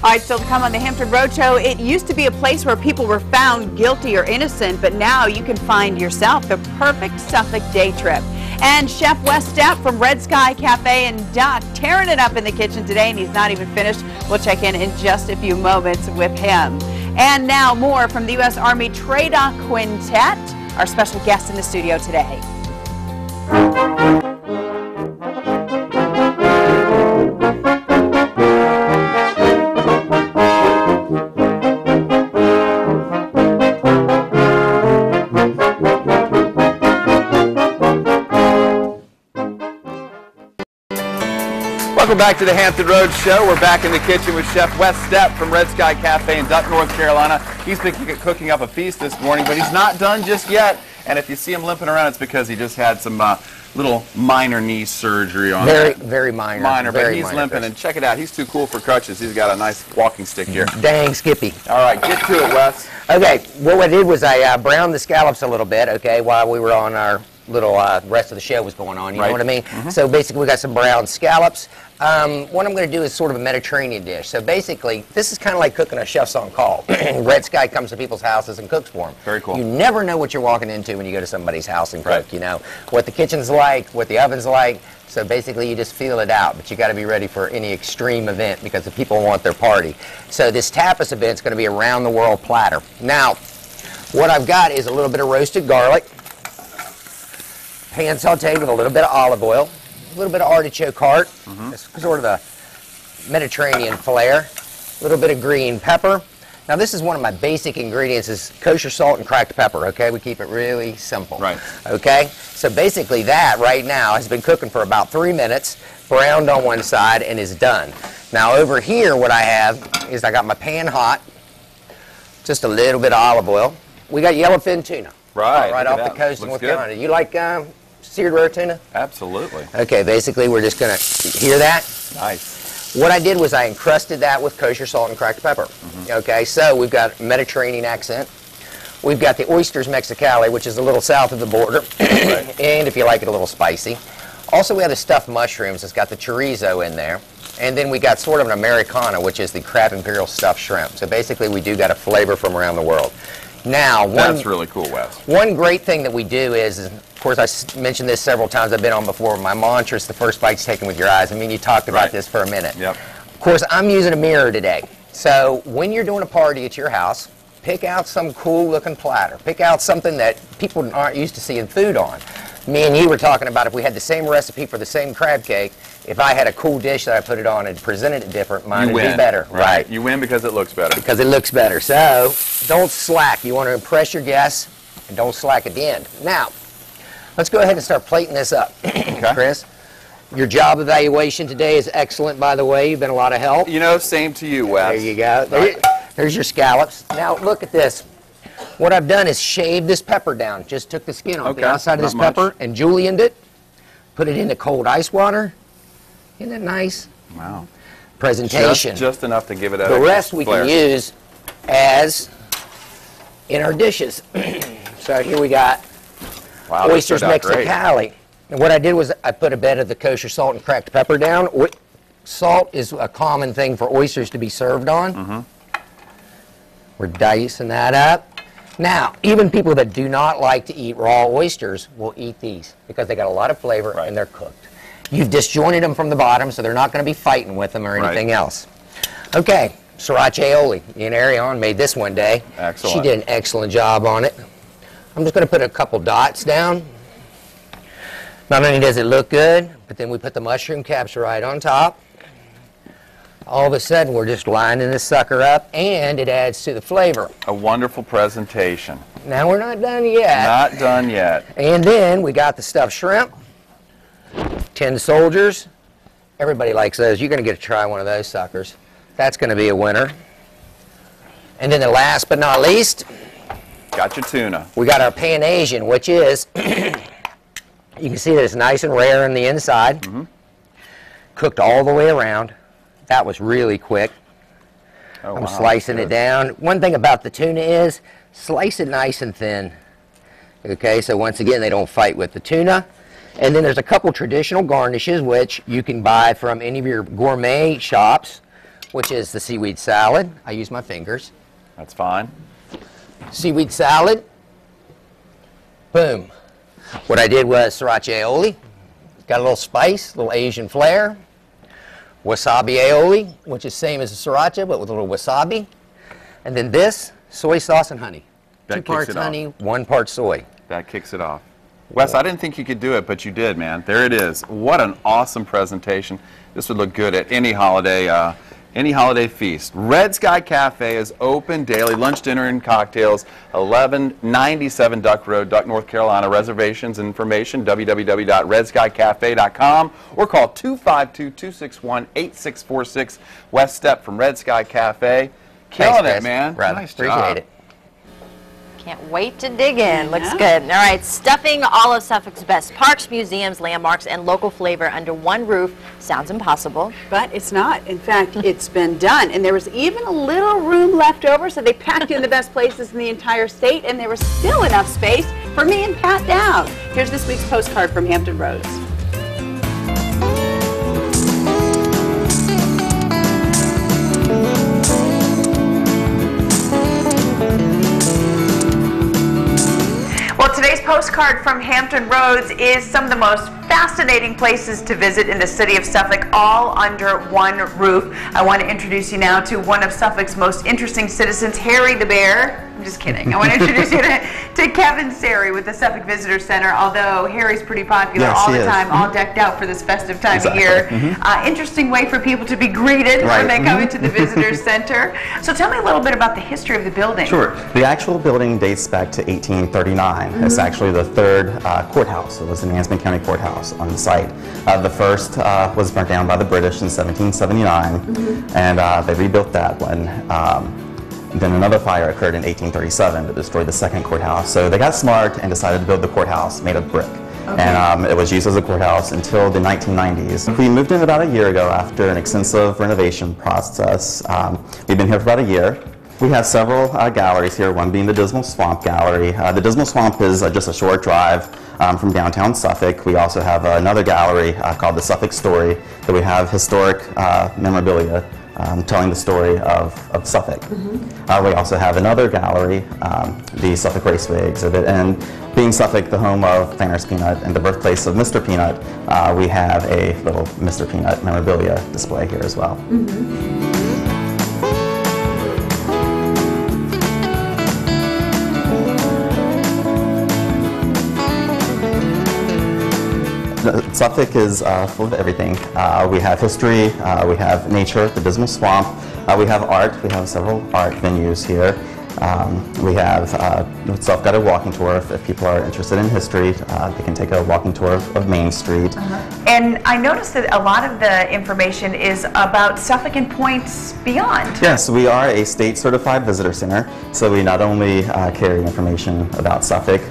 S3: All right, still to come on the Hampton Roadshow. It used to be a place where people were found guilty or innocent, but now you can find yourself the perfect Suffolk day trip. And Chef Wes Stepp from Red Sky Cafe and Doc tearing it up in the kitchen today, and he's not even finished. We'll check in just a few moments with him. And now more from the U.S. Army Tradoc Quintet, our special guest in the studio today.
S4: Welcome back to the Hampton Roads Show. We're back in the kitchen with Chef Wes Stepp from Red Sky Cafe in Duck, North Carolina. He's been cooking up a feast this morning, but he's not done just yet. And if you see him limping around, it's because he just had some little minor knee surgery on
S6: Very minor.
S4: But he's limping. And check it out. He's too cool for crutches. He's got a nice walking stick here.
S6: Dang, Skippy.
S4: All right, get to it, Wes.
S6: Okay, well, what I did was I browned the scallops a little bit, okay, while we were on our little rest of the show was going on, you know what I mean? So basically we got some brown scallops. What I'm going to do is sort of a Mediterranean dish. So basically, this is kind of like cooking a chef's on call. Red Sky comes to people's houses and cooks for them.
S4: Very cool.
S6: You never know what you're walking into when you go to somebody's house and cook, you know, what the kitchen's like, what the oven's like. So basically you just feel it out, but you got to be ready for any extreme event because the people want their party. So this tapas event's going to be a round the world platter. Now, what I've got is a little bit of roasted garlic, pan sauteed with a little bit of olive oil, a little bit of artichoke heart, sort of the Mediterranean flair, a little bit of green pepper. Now this is one of my basic ingredients is kosher salt and cracked pepper, okay? We keep it really simple.
S4: Right.
S6: Okay? So basically that right now has been cooking for about 3 minutes, browned on one side, and is done. Now over here what I have is I got my pan hot, just a little bit of olive oil. We got yellowfin tuna. Right off the coast of North Carolina. You like seared rare tuna?
S4: Absolutely.
S6: Okay, basically we're just going to hear that.
S4: Nice.
S6: What I did was I encrusted that with kosher salt and cracked pepper. Okay, so we've got Mediterranean accent. We've got the oysters mexicali, which is a little south of the border, and if you like it a little spicy. Also we have the stuffed mushrooms. It's got the chorizo in there. And then we got sort of an Americana, which is the crab imperial stuffed shrimp. So basically we do got a flavor from around the world. Now,
S4: That's really cool, Wes.
S6: One great thing that we do is, of course, I mentioned this several times I've been on before, my mantra is the first bite's taken with your eyes. I mean, you talked about this for a minute.
S4: Yep.
S6: Of course, I'm using a mirror today. So when you're doing a party at your house, pick out some cool looking platter. Pick out something that people aren't used to seeing food on. Me and you were talking about if we had the same recipe for the same crab cake, if I had a cool dish that I put it on and presented it different, mine would be better.
S4: Right. You win because it looks better.
S6: Because it looks better. So don't slack. You want to impress your guests and don't slack at the end. Now, let's go ahead and start plating this up. Okay. Chris, your job evaluation today is excellent, by the way. You've been a lot of help.
S4: You know, same to you, Wes.
S6: There you go. There's your scallops. Now, look at this. What I've done is shaved this pepper down. Just took the skin off the outside of this pepper and julienned it. Put it into cold ice water. Isn't that nice?
S4: Wow.
S6: Presentation.
S4: Just enough to give it a
S6: The rest we can use as in our dishes. So here we got oysters mexicali. And what I did was I put a bed of the kosher salt and cracked pepper down. Salt is a common thing for oysters to be served on. We're dicing that up. Now, even people that do not like to eat raw oysters will eat these because they got a lot of flavor and they're cooked. You've disjointed them from the bottom, so they're not going to be fighting with them or anything else. Okay, sriracha aioli. Me and Ariane made this one day.
S4: Excellent.
S6: She did an excellent job on it. I'm just going to put a couple dots down. Not only does it look good, but then we put the mushroom caps right on top. All of a sudden, we're just lining this sucker up, and it adds to the flavor.
S4: A wonderful presentation.
S6: Now, we're not done yet.
S4: Not done yet.
S6: And then we got the stuffed shrimp, 10 soldiers. Everybody likes those. You're going to get to try one of those suckers. That's going to be a winner. And then the last but not least,
S4: got your tuna.
S6: We got our Pan Asian, which is, you can see that it's nice and rare on the inside. Cooked all the way around. That was really quick. I'm slicing it down. One thing about the tuna is slice it nice and thin. Okay, so once again, they don't fight with the tuna. And then there's a couple traditional garnishes, which you can buy from any of your gourmet shops, which is the seaweed salad. I use my fingers.
S4: That's fine.
S6: Seaweed salad. Boom. What I did was sriracha aioli. Got a little spice, a little Asian flair. Wasabi aioli, which is same as the sriracha, but with a little wasabi. And then this, soy sauce and honey. 2 parts honey, 1 part soy.
S4: That kicks it off. Wes, I didn't think you could do it, but you did, man. There it is. What an awesome presentation. This would look good at any holiday feast. Red Sky Cafe is open daily, lunch, dinner, and cocktails, 1197 Duck Road, Duck, North Carolina. Reservations and information, www.redskycafe.com, or call 252-261-8646. Wes Stepp from Red Sky Cafe. Killing it, man. Nice job.
S6: Appreciate it.
S2: Can't wait to dig in. Looks good. All right, stuffing all of Suffolk's best parks, museums, landmarks, and local flavor under one roof sounds impossible.
S3: But it's not. In fact, it's been done. And there was even a little room left over, so they packed in the best places in the entire state, and there was still enough space for me and Pat Dowd. Here's this week's postcard from Hampton Roads.
S7: Well, today's postcard from Hampton Roads is some of the most fascinating places to visit in the city of Suffolk, all under one roof. I want to introduce you now to one of Suffolk's most interesting citizens, Harry the Bear. I'm just kidding. I want to introduce you to Kevin Sari with the Suffolk Visitor Center, although Harry's pretty popular all the time, all decked out for this festive time of year. Interesting way for people to be greeted when they come into the Visitor Center. So tell me a little bit about the history of the building.
S16: Sure. The actual building dates back to 1839. It's actually the third courthouse. It was the Nansemond County Courthouse on the site. The first was burnt down by the British in 1779, and they rebuilt that one. Then another fire occurred in 1837 that destroyed the second courthouse. So they got smart and decided to build the courthouse made of brick. And it was used as a courthouse until the 1990s. We moved in about a year ago after an extensive renovation process. We've been here for about a year. We have several galleries here, one being the Dismal Swamp Gallery. The Dismal Swamp is just a short drive from downtown Suffolk. We also have another gallery called the Suffolk Story, that we have historic memorabilia telling the story of Suffolk. We also have another gallery, the Suffolk Raceway exhibit, and being Suffolk the home of Planters Peanut and the birthplace of Mr. Peanut, we have a little Mr. Peanut memorabilia display here as well. Suffolk is full of everything. We have history, we have nature, the Dismal Swamp, we have art, we have several art venues here. We have self-guided walking tour. If people are interested in history, they can take a walking tour of Main Street.
S3: And I noticed that a lot of the information is about Suffolk and points beyond.
S16: Yes, we are a state-certified visitor center, so we not only carry information about Suffolk,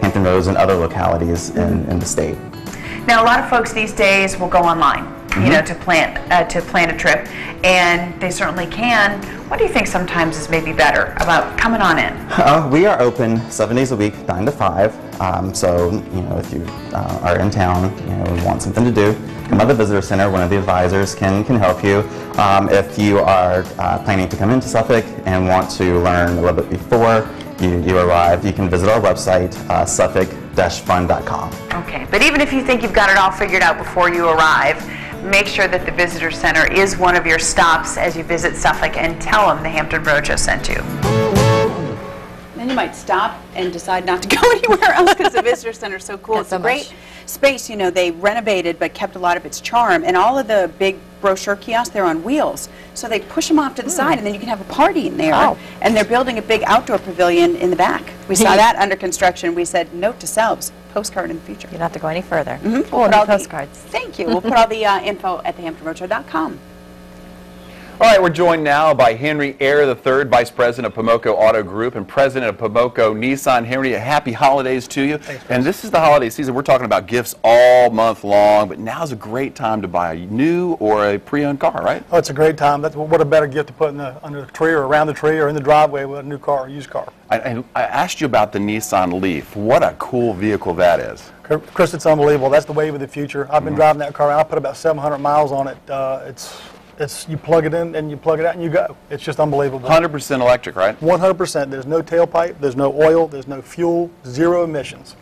S16: Hampton Roads, and other localities in the state.
S3: Now, a lot of folks these days will go online, you know, to plan a trip, and they certainly can. What do you think sometimes is maybe better about coming on in?
S16: We are open 7 days a week, 9 to 5. So, you know, if you are in town, you know, and want something to do, come by the visitor center. One of the advisors can help you. If you are planning to come into Suffolk and want to learn a little bit before you arrive, you can visit our website, suffolk-fun.com.
S3: Okay, but even if you think you've got it all figured out before you arrive, make sure that the visitor center is one of your stops as you visit Suffolk, and tell them the Hampton Roadshow sent you. Then you might stop and decide not to go anywhere else because the visitor center is so cool. It's a great space. You know, they renovated but kept a lot of its charm, and all of the big brochure kiosks, they're on wheels. So they push them off to the side, and then you can have a party in there.
S2: Oh.
S3: And they're building a big outdoor pavilion in the back. We saw that under construction. We said, note to selves, postcard in the future.
S2: You don't have to go any further.
S3: We'll put all postcards. Thank you. We'll put all the info at thehamptonroadshow.com.
S4: All right, we're joined now by Henry Eyre III, Vice President of Pomoka Auto Group and President of Pomoka Nissan. Henry, happy holidays to you.
S17: Thanks,
S4: and this is the holiday season. We're talking about gifts all month long, but now's a great time to buy a new or a pre-owned car, right?
S17: Oh, it's a great time. That's what a better gift to put under the tree or around the tree or in the driveway with a new car or used car.
S4: I asked you about the Nissan Leaf. What a cool vehicle that is.
S17: Chris, it's unbelievable. That's the wave of the future. I've been driving that car. I put about 700 miles on it. You plug it in and you plug it out and you go. It's just unbelievable.
S4: 100% electric, right?
S17: 100%. There's no tailpipe, there's no oil, there's no fuel, zero emissions.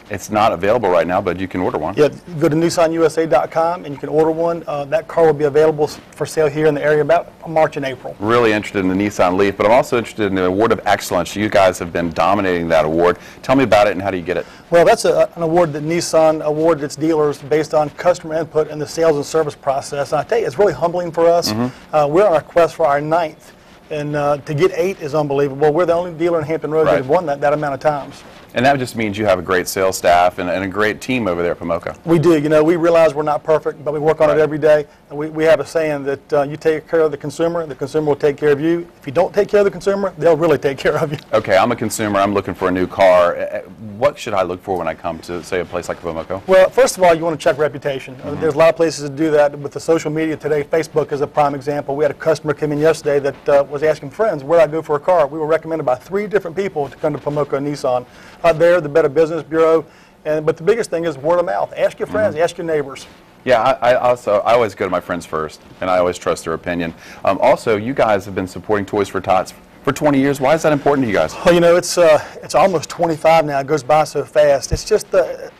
S4: It's not available right now, but you can order one.
S17: Yeah, go to nissanusa.com and you can order one. That car will be available for sale here in the area about March and April.
S4: Really interested in the Nissan Leaf, but I'm also interested in the Award of Excellence. You guys have been dominating that award. Tell me about it and how do you get it?
S17: Well, that's an award that Nissan awards its dealers based on customer input in the sales and service process. And I tell you, it's really humbling for us. We're on our quest for our 9th, and to get 8 is unbelievable. We're the only dealer in Hampton Roads that have won that amount of times.
S4: And that just means you have a great sales staff and a great team over there at Pomoka.
S17: We do. You know, we realize we're not perfect, but we work on it every day. And we have a saying that you take care of the consumer will take care of you. If you don't take care of the consumer, they'll really take care of you.
S4: Okay, I'm a consumer. I'm looking for a new car. What should I look for when I come to, say, a place like Pomoka?
S17: Well, first of all, you want to check reputation. There's a lot of places to do that with the social media today. Facebook is a prime example. We had a customer come in yesterday that was asking friends, where do I go for a car? We were recommended by 3 different people to come to Pomoka Nissan. There, the Better Business Bureau, but the biggest thing is word of mouth. Ask your friends, ask your neighbors.
S4: Yeah, I always go to my friends first, and I always trust their opinion. Also, you guys have been supporting Toys for Tots for 20 years. Why is that important to you guys?
S17: Well, you know, it's almost 25 now. It goes by so fast. It's just,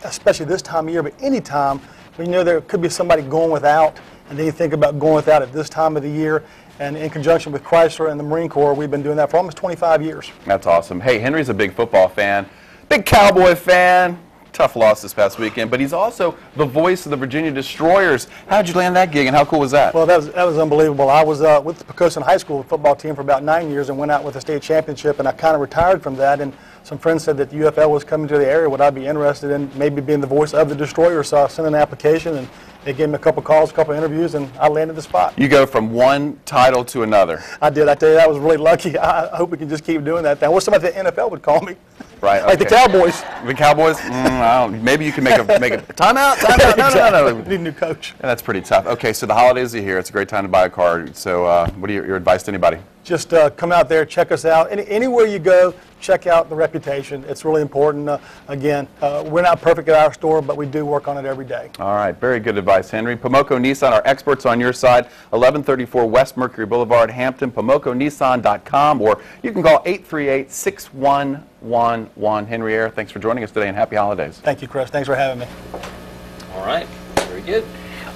S17: especially this time of year, but any time, you know, there could be somebody going without, and then you think about going without at this time of the year. And in conjunction with Chrysler and the Marine Corps, we've been doing that for almost 25 years.
S4: That's awesome. Hey, Henry's a big football fan, big Cowboy fan. Tough loss this past weekend, but he's also the voice of the Virginia Destroyers. How did you land that gig, and how cool was that?
S17: Well, that was unbelievable. I was with the Poquoson High School football team for about 9 years and went out with a state championship, and I kind of retired from that. And some friends said that the UFL was coming to the area. Would I be interested in maybe being the voice of the Destroyers? So I sent an application, and they gave me a couple calls, a couple interviews, and I landed the spot.
S4: You go from one title to another.
S17: I did. I tell you, I was really lucky. I hope we can just keep doing that. I wish somebody at the NFL would call me.
S4: Right. Okay.
S17: Like the Cowboys.
S4: The Cowboys? I don't, maybe you can make a timeout. No.
S17: Need a new coach.
S4: And that's pretty tough. Okay, so the holidays are here. It's a great time to buy a car. So what are your advice to anybody?
S17: just come out there, check us out. Anywhere you go, check out the reputation. It's really important. Again, we're not perfect at our store, but we do work on it every day.
S4: All right, very good advice, Henry. Pomoco Nissan, our experts on your side, 1134 West Mercury Boulevard, Hampton, pomoconissan.com, or you can call 838-6111. Henry Ayer, thanks for joining us today, and happy holidays.
S17: Thank you, Chris. Thanks for having me.
S5: All right, very good.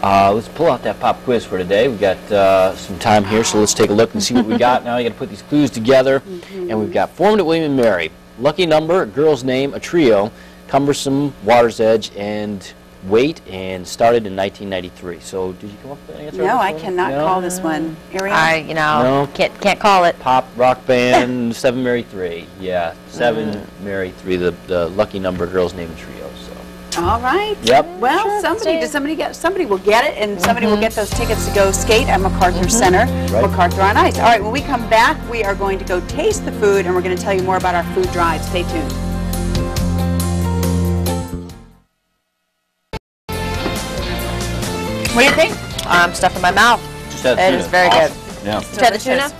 S5: Let's pull out that pop quiz for today. We've got some time here, so let's take a look and see what we got. Now you got to put these clues together, and we've got formed at William & Mary, lucky number, a girl's name, a trio, cumbersome, water's edge, and weight, and started in 1993. So did you come up with an answer?
S3: No, I cannot call this one. Ariana?
S5: No.
S2: Can't call it.
S5: Pop rock band, 7 Mary 3. Yeah, 7 Mary 3, the lucky number, girl's name, and trio.
S3: All right.
S5: Yep.
S3: Well, somebody will get it, and somebody will get those tickets to go skate at MacArthur Center, MacArthur on Ice. All right, when we come back, we are going to go taste the food, and we're going to tell you more about our food drive. Stay tuned. What do you think?
S2: Stuff in my mouth. It is very good.
S4: Yeah.
S2: Did you have the tuna?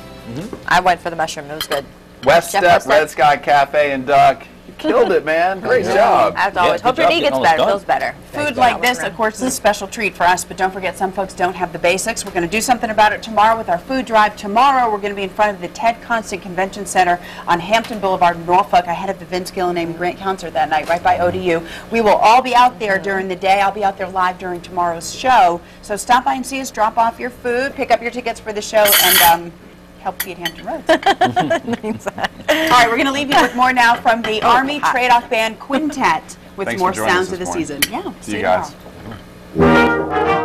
S2: I went for the mushroom. It was good.
S4: West Step, Red Sky Cafe and Duck. You killed it, man. Great job.
S2: As always. Hope your knee gets better. Feels better.
S3: Food like this, of course, is a special treat for us, but don't forget, some folks don't have the basics. We're going to do something about it tomorrow with our food drive. Tomorrow, we're going to be in front of the Ted Constant Convention Center on Hampton Boulevard, Norfolk, ahead of the Vince Gill and Amy Grant concert that night, right by ODU. We will all be out there during the day. I'll be out there live during tomorrow's show. So stop by and see us, drop off your food, pick up your tickets for the show, and help feed Hampton Roads. All right, we're going to leave you with more now from the Army Trade-Off Band Quintet with
S4: Thanks
S3: more
S4: for joining
S3: sounds
S4: us
S3: of the
S4: this morning.
S3: season. Yeah,
S4: See you guys.
S3: tomorrow.